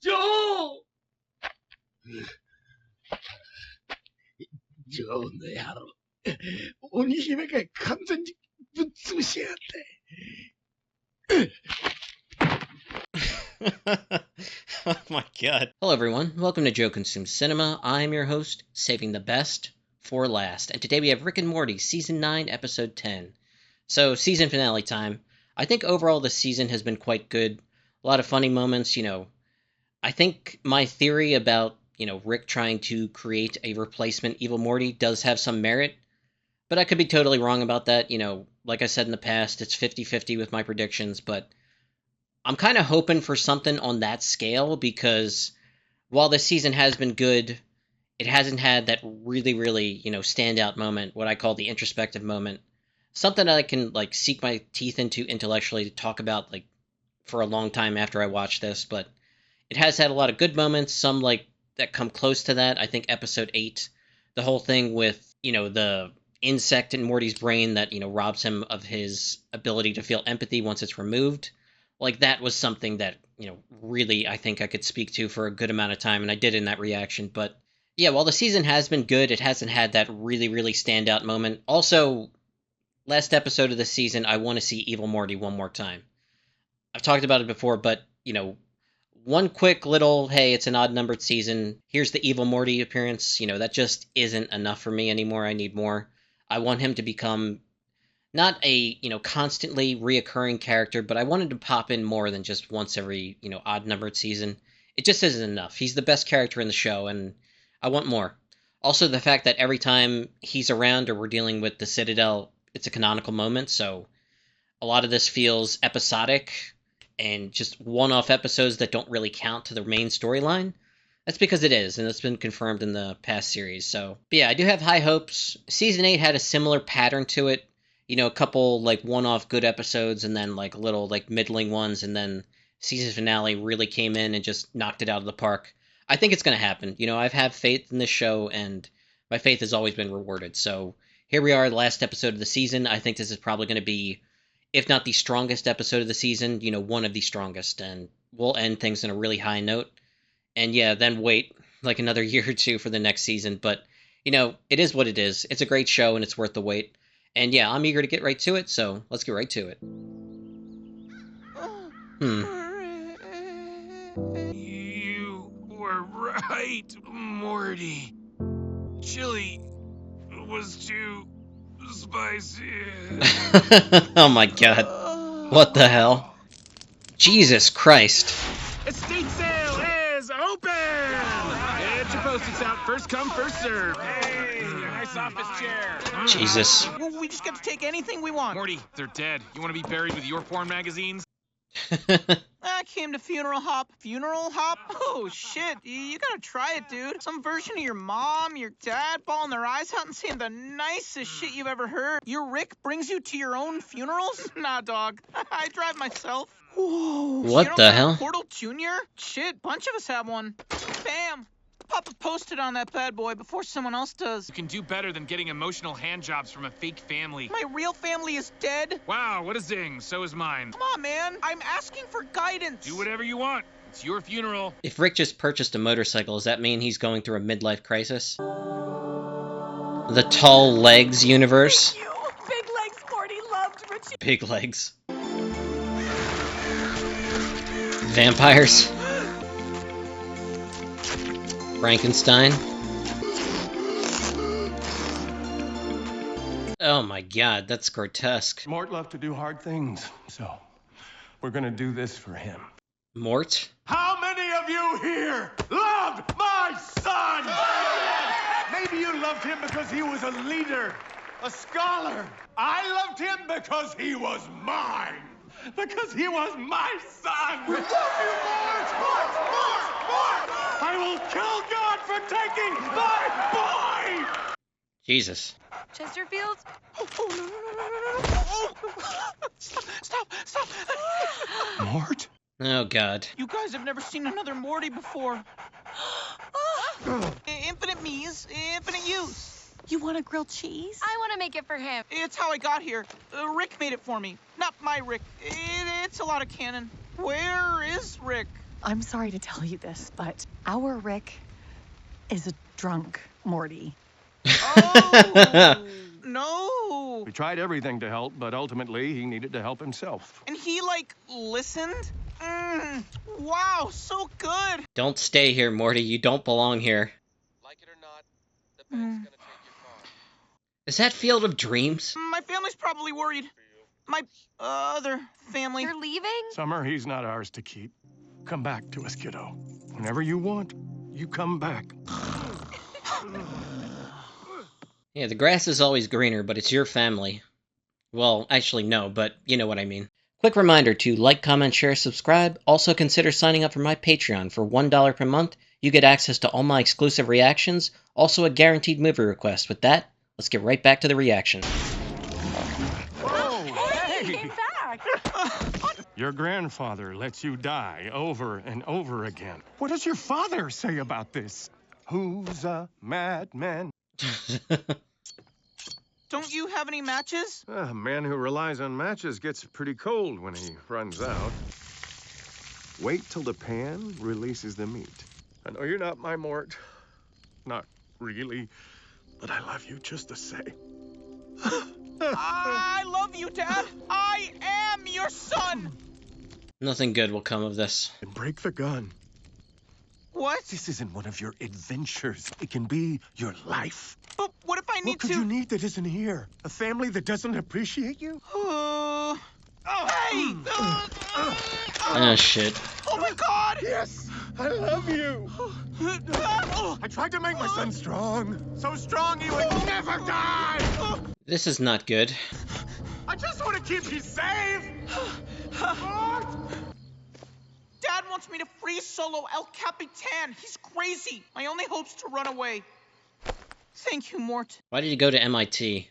Joe! ジョーの野郎。鬼姫が完全にぶっ潰しやがって。Oh my god. Hello everyone, welcome to Joe Consumes Cinema. I'm your host, saving the best for last. And today we have Rick and Morty, Season 9, Episode 10. So, season finale time. I think overall this season has been quite good. A lot of funny moments, I think my theory about, Rick trying to create a replacement Evil Morty does have some merit. But I could be totally wrong about that. Like I said in the past, it's 50-50 with my predictions, but I'm kind of hoping for something on that scale because while this season has been good, it hasn't had that really, standout moment, what I call the introspective moment. Something that I can, sink my teeth into intellectually to talk about, for a long time after I watch this, but it has had a lot of good moments, some, that come close to that. I think Episode 8, the whole thing with, the insect in Morty's brain that, robs him of his ability to feel empathy once it's removed. That was something that, really I think I could speak to for a good amount of time, and I did in that reaction. But, yeah, while the season has been good, it hasn't had that really standout moment. Also, last episode of the season, I want to see Evil Morty one more time. I've talked about it before, but, one quick little, hey, it's an odd-numbered season, here's the Evil Morty appearance, that just isn't enough for me anymore. I need more. I want him to become not a, constantly reoccurring character, but I wanted to pop in more than just once every, odd-numbered season. It just isn't enough. He's the best character in the show, and I want more. Also, the fact that every time he's around or we're dealing with the Citadel, it's a canonical moment, so a lot of this feels episodic and just one-off episodes that don't really count to the main storyline. That's because it is, and it's been confirmed in the past series. So, but yeah, I do have high hopes. Season 8 had a similar pattern to it. A couple, one-off good episodes, and then, little, middling ones, and then season finale really came in and just knocked it out of the park. I think it's going to happen. I've had faith in this show, and my faith has always been rewarded. So, here we are, the last episode of the season. I think this is probably going to be, if not the strongest episode of the season, one of the strongest, and we'll end things on a really high note. And yeah, then wait, another year or two for the next season, but, it is what it is. It's a great show, and it's worth the wait. And yeah, I'm eager to get right to it, so let's get right to it. You were right, Morty. Chili was too spicy. Oh my god. What the hell? Jesus Christ. Estate sale is open! Get your post-its out. First come, first serve. Hey, nice office chair. Jesus. Well, we just get to take anything we want. Morty, they're dead. You want to be buried with your porn magazines? I came to funeral hop. Funeral hop? Oh, shit. You gotta try it, dude. Some version of your mom, your dad, bawling their eyes out and saying the nicest shit you've ever heard. Your Rick brings you to your own funerals? Nah, dog. I drive myself. Whoa. What the hell? Portal Jr.? Shit, bunch of us have one. Bam. Pop a post-it on that bad boy before someone else does. You can do better than getting emotional hand jobs from a fake family. My real family is dead. Wow, what a zing. So is mine. Come on, man. I'm asking for guidance. Do whatever you want. It's your funeral. If Rick just purchased a motorcycle, does that mean he's going through a midlife crisis? The tall legs universe? Thank you. Big legs, Morty loved Richie. Big legs. Vampires? Frankenstein? Oh my god, that's grotesque. Mort loved to do hard things, so we're gonna do this for him. Mort? How many of you here loved my son? Maybe you loved him because he was a leader, a scholar. I loved him because he was mine. Because he was my son. We love you, Mort! Mort! I will kill God for taking my boy! Jesus. Chesterfield? Oh, no. Stop. Mort? Oh, God. You guys have never seen another Morty before. Infinite me's, infinite use. You want a grilled cheese? I want to make it for him. It's how I got here. Rick made it for me. Not my Rick. It's a lot of canon. Where is Rick? I'm sorry to tell you this, but our Rick is a drunk Morty. Oh, no. We tried everything to help, but ultimately he needed to help himself. And he, like, listened? Wow, so good. Don't stay here, Morty. You don't belong here. Like it or not, the bank's gonna take your car. Is that Field of Dreams? My family's probably worried. My other family. You're leaving? Summer, he's not ours to keep. Come back to us, kiddo. Whenever you want, you come back. Yeah, the grass is always greener, but it's your family. Well, actually, no, but you know what I mean. Quick reminder to like, comment, share, subscribe. Also consider signing up for my Patreon. For $1 per month, you get access to all my exclusive reactions, also a guaranteed movie request. With that, let's get right back to the reaction. He came back. Your grandfather lets you die over and over again. What does your father say about this? Who's a madman? Don't you have any matches? A man who relies on matches gets pretty cold when he runs out. Wait till the pan releases the meat. I know you're not my Mort. Not really. But I love you just the same. I love you, Dad. I am your son. Nothing good will come of this. And break the gun. What? This isn't one of your adventures. It can be your life. But what if I What need could to? you need that isn't here? A family that doesn't appreciate you? Hey! Ah, shit. Oh my God! Yes, I love you. I tried to make my son strong. So strong he would never die. This is not good. I just want to keep you safe. Dad wants me to free solo El Capitan. He's crazy. My only hope's to run away. Thank you, Mort. Why did you go to MIT?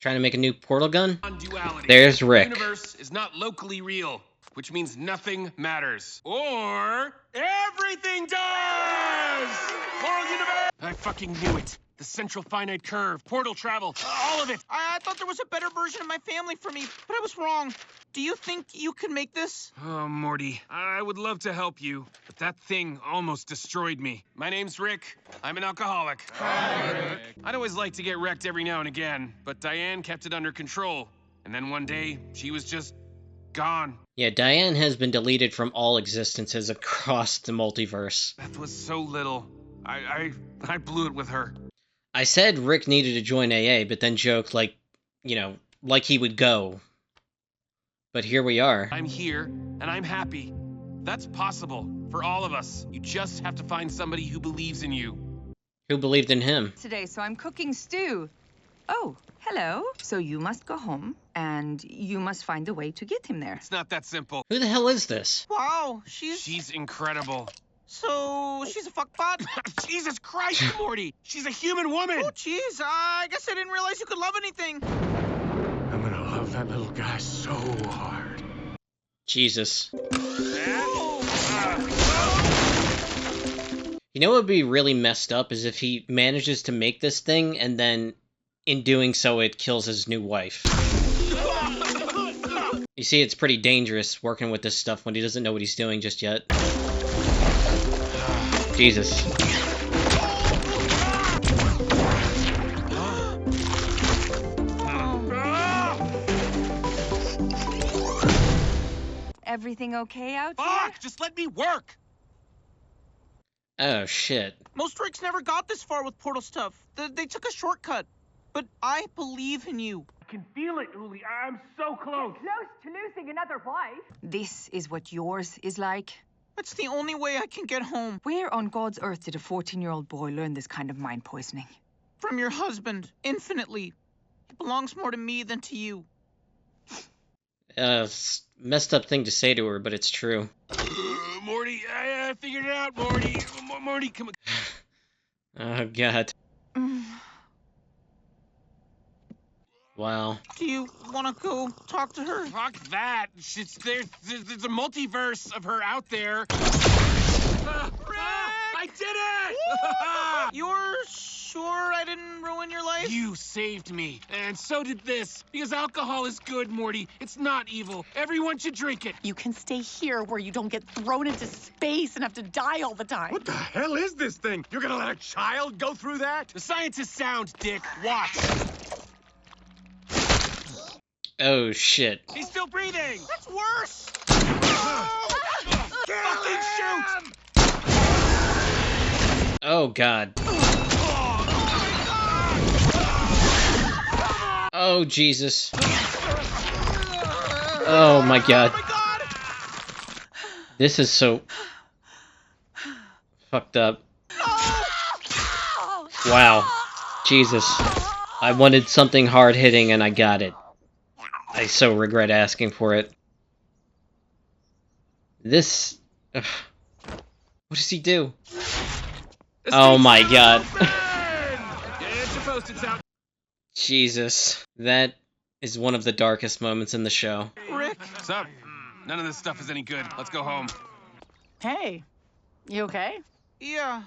Trying to make a new portal gun? Non-duality. There's Rick. The universe is not locally real, which means nothing matters. Or everything does! Moral universe! I fucking knew it. The central finite curve, portal travel, all of it. I thought there was a better version of my family for me, but I was wrong. Do you think you can make this? Oh, Morty, I would love to help you, but that thing almost destroyed me. My name's Rick. I'm an alcoholic. Hi, Rick. I'd always like to get wrecked every now and again, but Diane kept it under control. And then one day, she was just gone. Yeah, Diane has been deleted from all existences across the multiverse. Beth was so little. I blew it with her. I said Rick needed to join AA, but then joked like he would go. But here we are. I'm here, and I'm happy. That's possible for all of us. You just have to find somebody who believes in you. Who believed in him? Today, so I'm cooking stew. Oh, hello. So you must go home, and you must find a way to get him there. It's not that simple. Who the hell is this? Wow, She's incredible. So, she's a fuckbot? Jesus Christ, Morty! She's a human woman! Oh, jeez, I guess I didn't realize you could love anything. I'm gonna love that little guy so hard. Jesus. You know what would be really messed up is if he manages to make this thing, and then, in doing so, it kills his new wife. You see, it's pretty dangerous working with this stuff when he doesn't know what he's doing just yet. Jesus. Everything okay out here? Fuck! Just let me work! Oh, shit. Most Ricks never got this far with portal stuff. They took a shortcut. But I believe in you. I can feel it, Uli. I'm so close. Close to losing another wife. This is what yours is like? It's the only way I can get home. Where on God's earth did a 14-year-old boy learn this kind of mind poisoning? From your husband, infinitely. It belongs more to me than to you. Messed up thing to say to her, but it's true. Morty, I figured it out, Morty. Morty, come on. Oh, God. Wow. Do you want to go talk to her? Fuck that. There's a multiverse of her out there. I did it! You're sure I didn't ruin your life? You saved me. And so did this. Because alcohol is good, Morty. It's not evil. Everyone should drink it. You can stay here where you don't get thrown into space and have to die all the time. What the hell is this thing? You're gonna let a child go through that? The science is sound, Dick. Watch. Oh, shit. He's still breathing. That's worse. Fucking shoot! Oh, God. Oh, Jesus. Oh, my God. This is so fucked up. Wow. Jesus. I wanted something hard-hitting and I got it. I so regret asking for it. This... Ugh. What does he do? Oh my God. Get your post-its out. Jesus. That is one of the darkest moments in the show. Rick. What's up? None of this stuff is any good. Let's go home. Hey, you okay? Yeah.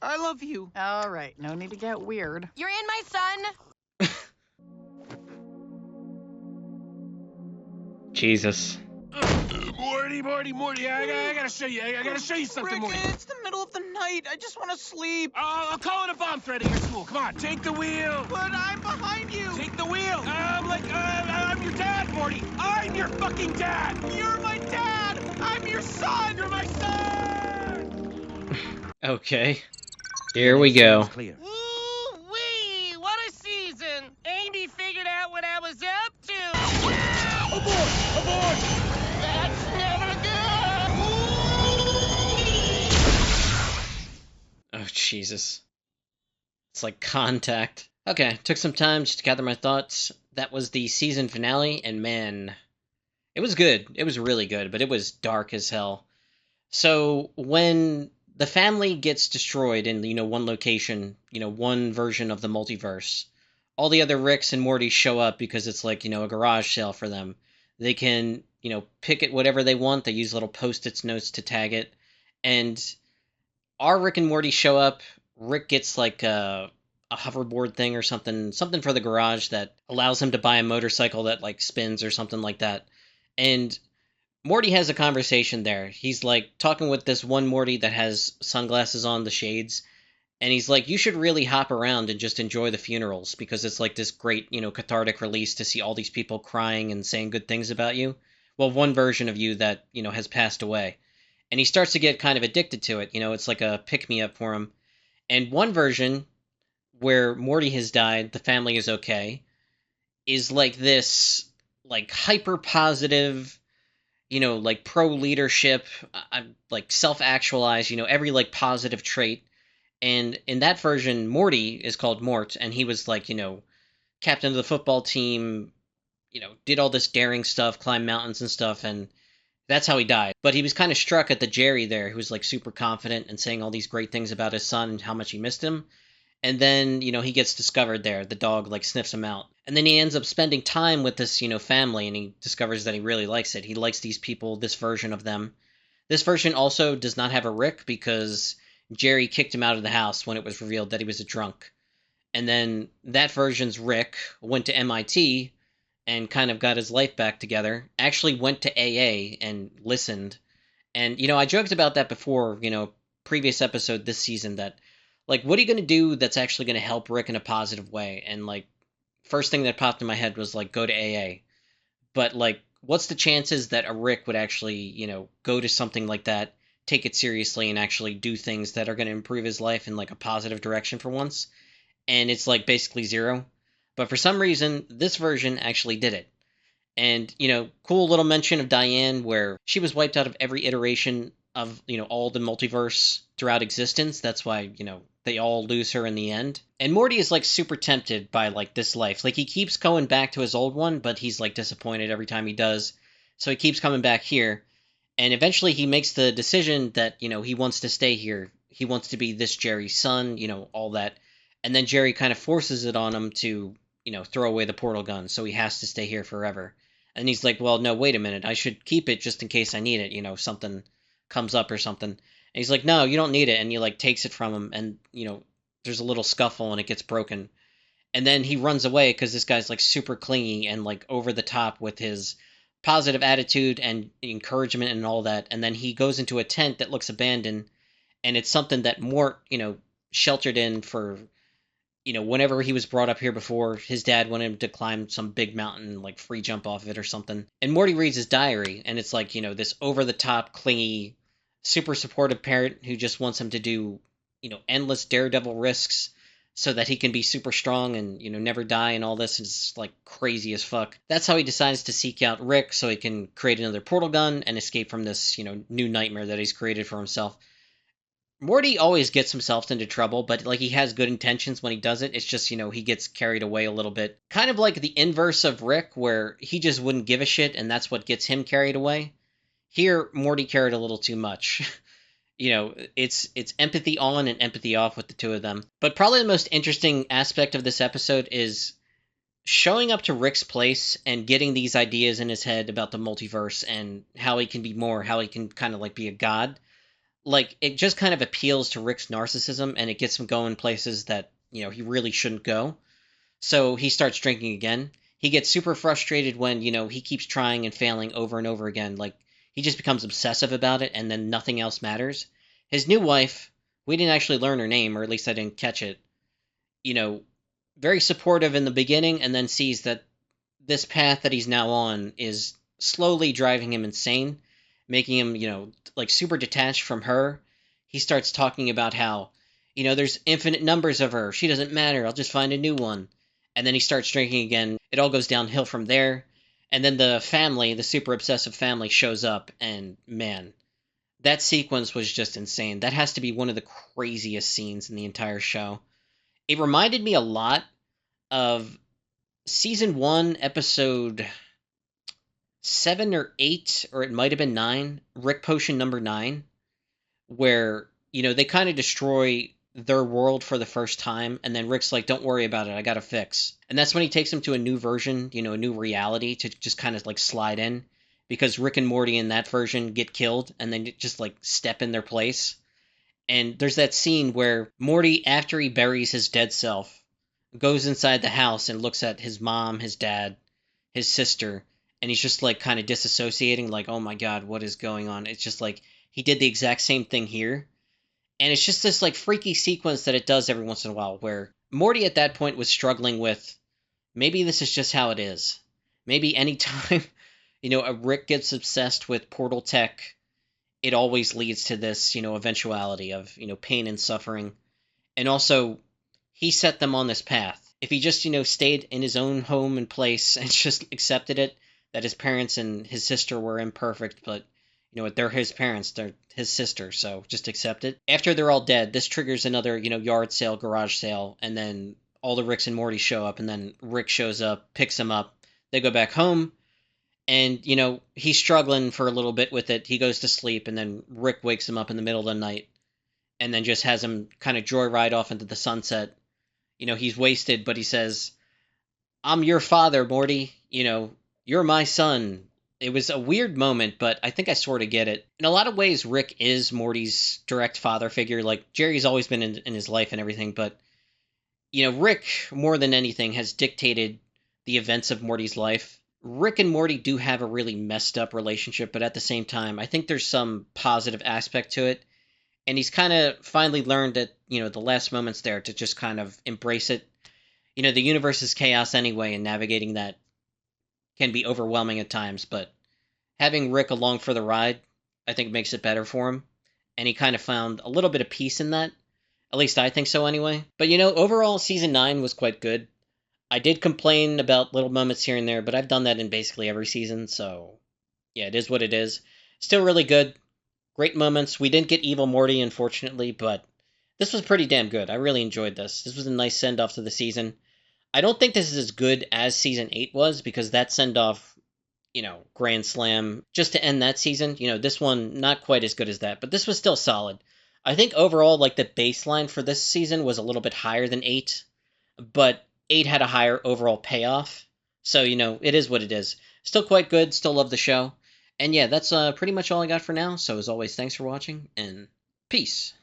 I love you. All right, no need to get weird. You're in, my son. Jesus. Morty, I gotta show you. I gotta show you something, Rick, Morty. it's the middle of the night. I just want to sleep. I'll call in a bomb threat at your school. Come on, take the wheel. But I'm behind you. Take the wheel. I'm your dad, Morty. I'm your fucking dad. You're my dad. I'm your son. You're my son. Okay. Here we go. Woo-wee! What a season! Amy figured out what I was up to. Aboard! That's never good. Oh, Jesus. It's like Contact. Okay, took some time just to gather my thoughts. That was the season finale, and man, it was good. It was really good, but it was dark as hell. So, when the family gets destroyed in, one location, one version of the multiverse, all the other Ricks and Mortys show up because it's like, a garage sale for them. They can, pick at whatever they want. They use little Post-its notes to tag it. And our Rick and Morty show up. Rick gets like a hoverboard thing or something for the garage that allows him to buy a motorcycle that like spins or something like that. And Morty has a conversation there. He's like talking with this one Morty that has sunglasses on, the shades. And he's like, you should really hop around and just enjoy the funerals because it's like this great, cathartic release to see all these people crying and saying good things about you. Well, one version of you that, has passed away. And he starts to get kind of addicted to it. It's like a pick-me-up for him. And one version where Morty has died, the family is okay, is like this, like, hyper-positive, like pro-leadership, like self-actualized, every, like, positive trait. And in that version, Morty is called Mort, and he was like, captain of the football team, did all this daring stuff, climbed mountains and stuff, and that's how he died. But he was kind of struck at the Jerry there, who was like super confident and saying all these great things about his son and how much he missed him. And then, he gets discovered there. The dog like sniffs him out. And then he ends up spending time with this, family, and he discovers that he really likes it. He likes these people, this version of them. This version also does not have a Rick because Jerry kicked him out of the house when it was revealed that he was a drunk. And then that version's Rick went to MIT and kind of got his life back together, actually went to AA and listened. And, I joked about that before, previous episode this season, that, like, what are you going to do that's actually going to help Rick in a positive way? And, like, first thing that popped in my head was, like, go to AA. But, like, what's the chances that a Rick would actually, go to something like that, take it seriously, and actually do things that are going to improve his life in, like, a positive direction for once? And it's, like, basically zero. But for some reason, this version actually did it. And, cool little mention of Diane where she was wiped out of every iteration of, all the multiverse throughout existence. That's why, they all lose her in the end. And Morty is, like, super tempted by, like, this life. Like, he keeps going back to his old one, but he's, like, disappointed every time he does. So he keeps coming back here. And eventually he makes the decision that, he wants to stay here. He wants to be this Jerry's son, all that. And then Jerry kind of forces it on him to, throw away the portal gun, so he has to stay here forever. And he's like, well, no, wait a minute, I should keep it just in case I need it, something comes up or something. And he's like, no, you don't need it. And he like takes it from him, and there's a little scuffle and it gets broken. And then he runs away because this guy's like super clingy and like over the top with his positive attitude and encouragement and all that. And then he goes into a tent that looks abandoned, and it's something that Mort, sheltered in for, whenever he was brought up here before, his dad wanted him to climb some big mountain, like free jump off of it or something. And Morty reads his diary, and it's like, this over the top, clingy, super supportive parent who just wants him to do, endless daredevil risks so that he can be super strong and, never die, and all this is like crazy as fuck. That's how he decides to seek out Rick so he can create another portal gun and escape from this, new nightmare that he's created for himself. Morty always gets himself into trouble, but like he has good intentions when he does it. It's just, he gets carried away a little bit. Kind of like the inverse of Rick, where he just wouldn't give a shit, and that's what gets him carried away. Here, Morty cared a little too much. It's empathy on and empathy off with the two of them. But probably the most interesting aspect of this episode is showing up to Rick's place and getting these ideas in his head about the multiverse and how he can be more, how he can kind of like be a god. Like, it just kind of appeals to Rick's narcissism, and it gets him going places that, he really shouldn't go. So he starts drinking again. He gets super frustrated when, he keeps trying and failing over and over again. Like, he just becomes obsessive about it, and then nothing else matters. His new wife, we didn't actually learn her name, or at least I didn't catch it, very supportive in the beginning, and then sees that this path that he's now on is slowly driving him insane, making him, like super detached from her. He starts talking about how, there's infinite numbers of her. She doesn't matter. I'll just find a new one. And then he starts drinking again. It all goes downhill from there. And then the family, the super obsessive family, shows up, and man, that sequence was just insane. That has to be one of the craziest scenes in the entire show. It reminded me a lot of season 1, episode 7 or 8, or it might have been 9, Rick Potion number 9, where, they kind of destroy their world for the first time, and then Rick's like, don't worry about it, I got a fix. And that's when he takes him to a new version, a new reality to just kind of like slide in, because Rick and Morty in that version get killed, and then just like step in their place. And there's that scene where Morty, after he buries his dead self, goes inside the house and looks at his mom, his dad, his sister, and he's just like kind of disassociating, like, oh my god, what is going on? It's just like he did the exact same thing here. And it's just this like freaky sequence that it does every once in a while, where Morty at that point was struggling with, maybe this is just how it is. Maybe anytime, a Rick gets obsessed with portal tech, it always leads to this, eventuality of, pain and suffering. And also, he set them on this path. If he just, stayed in his own home and place and just accepted it, that his parents and his sister were imperfect, but, they're his parents, they're his sister, so just accept it. After they're all dead, this triggers another, yard sale, garage sale, and then all the Ricks and Morty show up, and then Rick shows up, picks him up, they go back home, and, he's struggling for a little bit with it. He goes to sleep, and then Rick wakes him up in the middle of the night, and then just has him kind of joyride off into the sunset. He's wasted, but he says, I'm your father, Morty. You're my son. It was a weird moment, but I think I sort of get it. In a lot of ways, Rick is Morty's direct father figure. Like, Jerry's always been in his life and everything, but, Rick, more than anything, has dictated the events of Morty's life. Rick and Morty do have a really messed up relationship, but at the same time, I think there's some positive aspect to it. And he's kind of finally learned at, the last moments there to just kind of embrace it. The universe is chaos anyway, and navigating that can be overwhelming at times, but having Rick along for the ride, I think makes it better for him. And he kind of found a little bit of peace in that. At least I think so anyway. But overall, season 9 was quite good. I did complain about little moments here and there, but I've done that in basically every season, so yeah, it is what it is. Still really good. Great moments. We didn't get Evil Morty, unfortunately, but this was pretty damn good. I really enjoyed this. This was a nice send-off to the season. I don't think this is as good as Season 8 was, because that send-off, grand slam, just to end that season. This one, not quite as good as that, but this was still solid. I think overall, like, the baseline for this season was a little bit higher than 8, but 8 had a higher overall payoff. So, it is what it is. Still quite good, still love the show. And yeah, that's pretty much all I got for now. So as always, thanks for watching, and Peace.